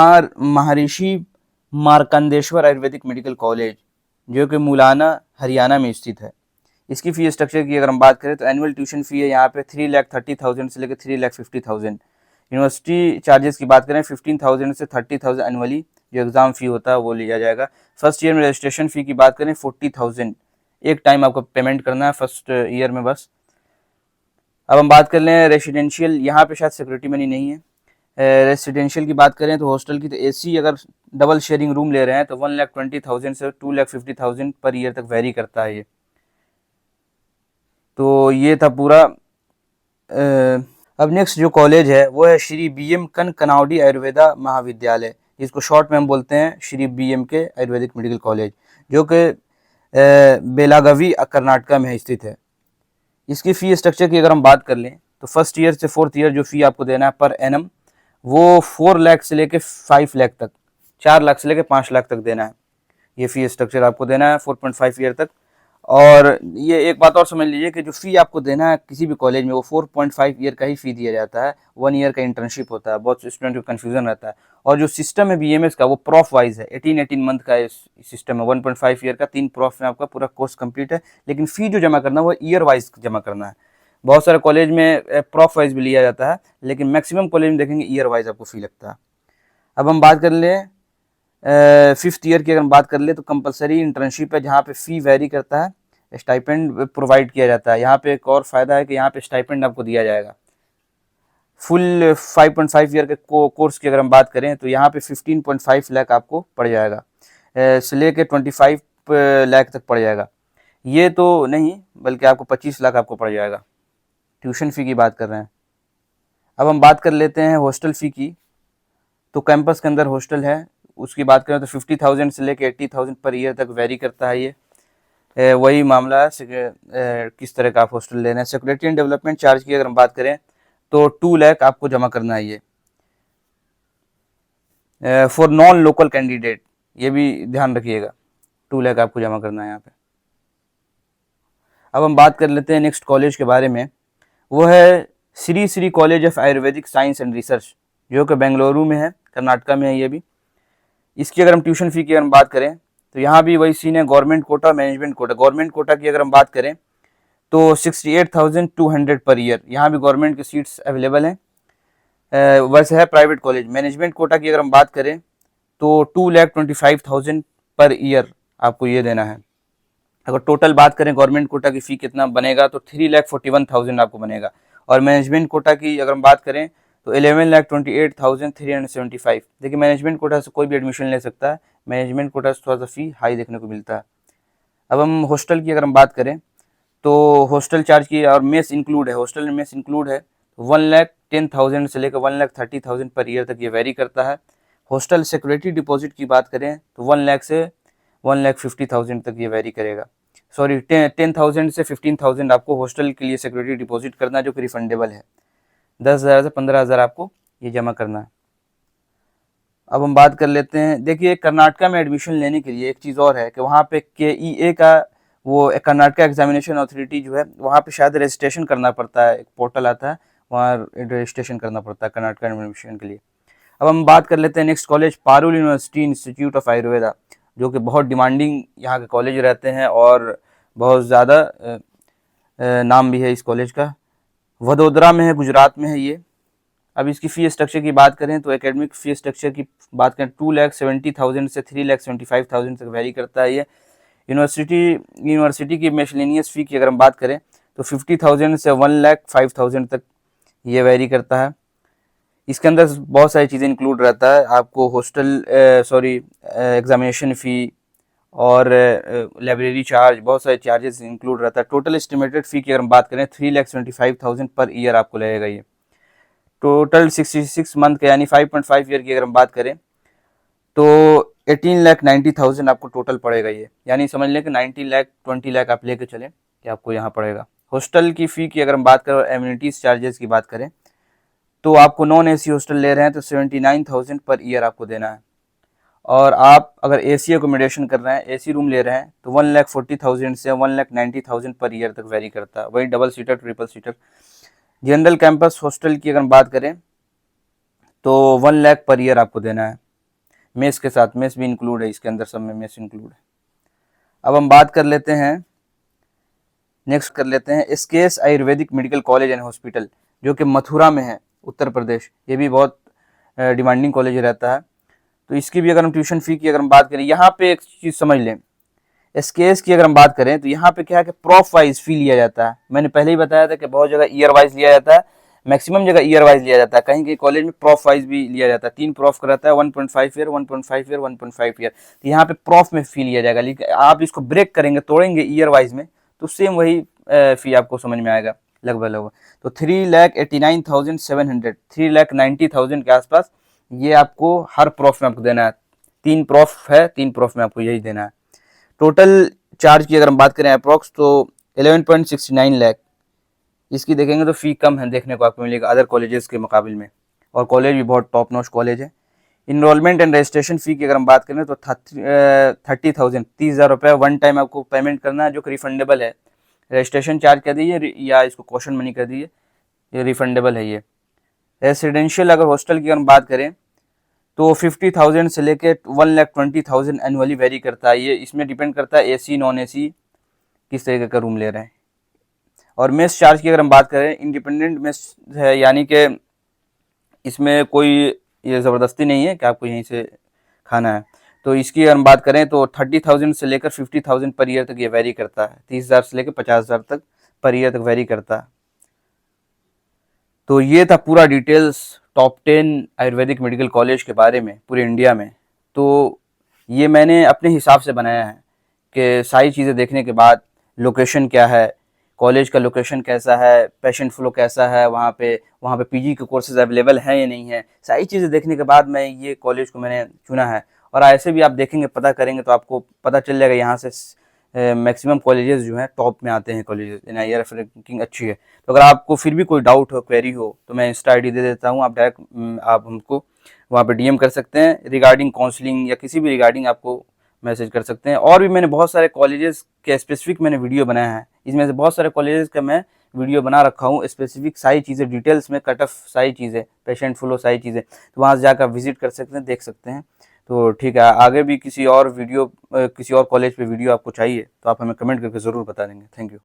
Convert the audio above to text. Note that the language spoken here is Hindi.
महर्षि मार्कंडेश्वर आयुर्वेदिक मेडिकल कॉलेज जो कि मुलाना हरियाणा में स्थित है। इसकी फ़ी स्ट्रक्चर की अगर हम बात करें तो एनुअल ट्यूशन फ़ी है यहाँ पे 3,30,000 से लेकर 3,50,000। यूनिवर्सिटी चार्जेस की बात करें 15,000 से 30,000 एनुअली जो एग्ज़ाम फ़ी होता है वो लिया जाएगा। फर्स्ट ईयर में रजिस्ट्रेशन फ़ी की बात करें 40,000 एक टाइम आपको पेमेंट करना है फर्स्ट ईयर में बस। अब हम बात कर लें रेसिडेंशियल, यहाँ पे शायद सिक्योरिटी मनी नहीं है। रेसिडेंशियल की बात करें तो हॉस्टल की तो एसी अगर डबल शेयरिंग रूम ले रहे हैं तो 1,20,000 से 2,50,000 पर ईयर तक वेरी करता है ये। तो ये था पूरा। अब नेक्स्ट जो कॉलेज है वो है श्री BM कनकनावडी आयुर्वेदा महाविद्यालय, जिसको शॉर्ट में हम बोलते हैं श्री BM के आयुर्वेदिक मेडिकल कॉलेज, जो कि बेलागवी कर्नाटका में स्थित है। इसकी फ़ी स्ट्रक्चर की अगर हम बात कर लें तो फर्स्ट ईयर से फोर्थ ईयर जो फ़ी आपको देना है पर एनम वो 4 लाख से लेके 5 लाख तक, 4 लाख से लेके 5 लाख तक देना है। ये फ़ी स्ट्रक्चर आपको देना है 4.5 ईयर तक। और ये एक बात और समझ लीजिए कि जो फ़ी आपको देना है किसी भी कॉलेज में वो 4.5 ईयर का ही फ़ी दिया जाता है, 1 ईयर का इंटर्नशिप होता है। बहुत स्टूडेंट को कन्फ्यूजन रहता है। और जो सिस्टम है BMS का वो प्रॉफ वाइज है, 18 मंथ का सिस्टम है। 1.5 ईयर का 3 प्रॉफ में आपका पूरा कोर्स कंप्लीट है, लेकिन फ़ी जो जमा करना है वो ईयर वाइज जमा करना है। बहुत सारे कॉलेज में प्रॉफ वाइज भी लिया जाता है, लेकिन मैक्सिमम कॉलेज में देखेंगे ईयर वाइज आपको फ़ी लगता है। अब हम बात कर लें फिफ्थ ईयर की अगर हम बात कर ले तो कंपलसरी इंटर्नशिप है, जहाँ पे फ़ी वेरी करता है, स्टाइपेंड प्रोवाइड किया जाता है। यहाँ पे एक और फ़ायदा है कि यहाँ पे स्टाइपेंड आपको दिया जाएगा। फुल 5.5 ईयर के कोर्स की अगर हम बात करें तो यहाँ पे 15.5 लाख आपको पड़ जाएगा, से लेके 25 लाख तक पड़ जाएगा। ये तो नहीं बल्कि आपको 25 लाख आपको पड़ जाएगा। ट्यूशन फ़ी की बात कर रहे हैं। अब हम बात कर लेते हैं हॉस्टल फ़ी की। तो कैंपस के अंदर हॉस्टल है, उसकी बात करें तो 50,000 से लेके 80,000 पर ईयर तक वेरी करता है ये। वही मामला है किस तरह का आप हॉस्टल ले रहे हैं। सिक्योरिटी एंड डेवलपमेंट चार्ज की अगर हम बात करें तो 2 लाख आपको जमा करना है ये फॉर नॉन लोकल कैंडिडेट, ये भी ध्यान रखिएगा, 2 लाख आपको जमा करना है यहाँ पे। अब हम बात कर लेते हैं नेक्स्ट कॉलेज के बारे में। वो है Shri Shri college of Ayurvedic science and research, जो कि बेंगलुरु में है, कर्नाटका में है ये भी। इसकी अगर हम ट्यूशन फ़ी की अगर हम बात करें तो यहाँ भी वही सीन है, government quota management quota. Government quota की अगर हम बात करें तो 68,200 पर ईयर, यहाँ भी गवर्नमेंट की सीट्स अवेलेबल हैं। वैसे है प्राइवेट कॉलेज। मैनेजमेंट कोटा की अगर हम बात करें तो 2,25,000 पर ईयर आपको ये देना है। अगर टोटल बात करें गवर्नमेंट कोटा की फ़ी कितना बनेगा तो 3,41,000 आपको बनेगा। और मैनेजमेंट कोटा की अगर हम बात करें तो 11,28,375। देखिए मैनेजमेंट कोटा से कोई भी एडमिशन ले सकता है, मैनेजमेंट कोटा से थोड़ा सा फ़ी हाई देखने को मिलता है। अब हम हॉस्टल की अगर हम बात करें तो हॉस्टल चार्ज की और मेस इंक्लूड है, हॉस्टल में मेस इंक्लूड है, 1,10,000 से लेकर 1,30,000 पर ईयर तक ये वेरी करता है। हॉस्टल सिक्योरिटी डिपॉजिट की बात करें तो 1 लाख से 1,50,000 तक ये वेरी करेगा। सॉरी 10,000 से 15,000 आपको हॉस्टल के लिए सिक्योरिटी डिपॉजिट करना है, जो कि रिफंडेबल है। 10,000 से 15,000 आपको ये जमा करना है। अब हम बात कर लेते हैं, देखिए कर्नाटका में एडमिशन लेने के लिए एक चीज़ और है कि वहाँ पे KEA का वो कर्नाटका एग्जामिनेशन अथॉरिटी जो है वहाँ पे शायद रजिस्ट्रेशन करना पड़ता है, एक पोर्टल आता है वहाँ रजिस्ट्रेशन करना पड़ता है कर्नाटका एडमिशन के लिए। अब हम बात कर लेते हैं next college, Parul university institute of Ayurveda, जो कि बहुत डिमांडिंग यहाँ के कॉलेज रहते हैं और बहुत ज़्यादा नाम भी है इस कॉलेज का। वडोदरा में है, गुजरात में है ये। अब इसकी फ़ी स्ट्रक्चर की बात करें तो एकेडमिक फ़ी स्ट्रक्चर की बात करें 2,70,000 से 3,75,000 तक वेरी करता है ये। यूनिवर्सिटी की मिसलेनियस फ़ी की अगर हम बात करें तो 50,000 से 1,05,000 तक ये वेरी करता है। इसके अंदर बहुत सारी चीज़ें इंक्लूड रहता है, आपको हॉस्टल एग्जामिनेशन फ़ी और लाइब्रेरी चार्ज, बहुत सारे चार्जेस इंक्लूड रहता है। टोटल एस्टिमेटेड फ़ी की अगर हम बात करें 3,75,000 पर ईयर आपको लगेगा ये। टोटल 66 मंथ का यानी 5.5 ईयर की अगर हम बात करें तो 18,90,000 आपको टोटल पड़ेगा ये, यानी समझ लें कि 20 लाख आप लेके चलें कि आपको यहाँ पड़ेगा। हॉस्टल की फ़ी की अगर हम बात करें, एम्यूनिटीज़ चार्जेस की बात करें तो आपको नॉन AC हॉस्टल ले रहे हैं तो 79,000 पर ईयर आपको देना है। और आप अगर AC एकोमोडेशन कर रहे हैं, AC रूम ले रहे हैं तो 1,40,000 से 1,90,000 पर ईयर तक वेरी करता है। वही double seater triple seater. General campus hostel की अगर हम बात करें तो 1 लाख पर ईयर आपको देना है। मेस के साथ, मेस भी इंक्लूड है इसके अंदर, सब में मेस इंक्लूड है। अब हम बात कर लेते हैं, नेक्स्ट कर लेते हैं SKS Ayurvedic medical college and hospital, जो कि मथुरा में है, उत्तर प्रदेश। ये भी बहुत डिमांडिंग कॉलेज रहता है। तो इसकी भी अगर हम ट्यूशन फी की अगर हम बात करें, यहाँ पे एक चीज़ समझ लें, एसकेएस की अगर हम बात करें तो यहाँ पे क्या है कि प्रॉफ वाइज फी लिया जाता है। मैंने पहले ही बताया था कि बहुत जगह ईयर वाइज लिया जाता है, मैक्सिमम जगह ईयर वाइज लिया जाता है, कहीं कहीं कॉलेज में प्रॉफ वाइज भी लिया जाता है। 3 प्रॉफ कराता है, 1.5 ईयर, 1.5 ईयर, 1.5 ईयर। तो यहाँ पे प्रॉफ में फी लिया जाएगा, लेकिन आप इसको ब्रेक करेंगे, तोड़ेंगे ईयर वाइज में, तो सेम वही फी आपको समझ में आएगा लगभग। तो 3,89,700, 3,90,000 के आसपास ये आपको हर प्रॉफ में आपको देना है। 3 प्रॉफ है, 3 प्रॉफ में आपको यही देना है। टोटल चार्ज की अगर हम बात करें अप्रॉक्स, तो 11.69 लाख। इसकी देखेंगे तो फ़ी कम है देखने को आपको मिलेगा अदर कॉलेजेस के मुकाबले में, और कॉलेज भी बहुत टॉप नॉच कॉलेज है। इनरोलमेंट एंड रजिस्ट्रेशन फ़ी की अगर हम बात करें तो 30,000, 30,000 रुपये वन टाइम आपको पेमेंट करना है, जो कि रिफंडेबल है। रजिस्ट्रेशन चार्ज कर दीजिए या इसको कॉशन मनी कर दीजिए, ये रिफंडेबल है ये। रेसिडेंशियल अगर हॉस्टल की हम बात करें तो 50,000 से लेके 1,20,000 एनुअली वेरी करता है। ये इसमें डिपेंड करता है एसी नॉन एसी किस तरीके का रूम ले रहे हैं। और मेस चार्ज की अगर हम बात करें, इंडिपेंडेंट मेस है, यानी कि इसमें कोई ये ज़बरदस्ती नहीं है कि आपको यहीं से खाना है। तो इसकी अगर हम बात करें तो 30,000 से लेकर 50,000 पर ईयर तक ये वेरी करता है, 30,000 से लेकर 50,000 तक पर ईयर तक वेरी करता है। तो ये था पूरा details top 10 Ayurvedic medical college के बारे में पूरे इंडिया में। तो ये मैंने अपने हिसाब से बनाया है कि सारी चीज़ें देखने के बाद, लोकेशन क्या है, कॉलेज का लोकेशन कैसा है, पेशेंट फ्लो कैसा है, वहाँ पे पीजी के कोर्सेज अवेलेबल हैं या नहीं है, सारी चीज़ें देखने के बाद मैं ये कॉलेज को मैंने चुना है। और ऐसे भी आप देखेंगे, पता करेंगे तो आपको पता चल जाएगा यहाँ से मैक्सिमम कॉलेजेस जो हैं टॉप में आते हैं कॉलेजेस, NIRF रैंकिंग अच्छी है। तो अगर आपको फिर भी कोई डाउट हो, क्वेरी हो, तो मैं इंस्टा ID दे देता हूँ, आप डायरेक्ट आप हमको वहाँ पे DM कर सकते हैं रिगार्डिंग काउंसलिंग या किसी भी रिगार्डिंग आपको मैसेज कर सकते हैं। और भी मैंने बहुत सारे कॉलेजेस के स्पेसिफिक मैंने वीडियो बनाया है, इसमें से बहुत सारे कॉलेजेस का मैं वीडियो बना रखा हूँ, स्पेसिफिक सारी चीज़ें डिटेल्स में, कट ऑफ सारी चीज़ें, पेशेंट फ्लो सारी चीज़ें, तो वहाँ से जाकर विजिट कर सकते हैं, देख सकते हैं। तो ठीक है, आगे भी किसी और वीडियो किसी और कॉलेज पे वीडियो आपको चाहिए तो आप हमें कमेंट करके ज़रूर बता देंगे। Thank you.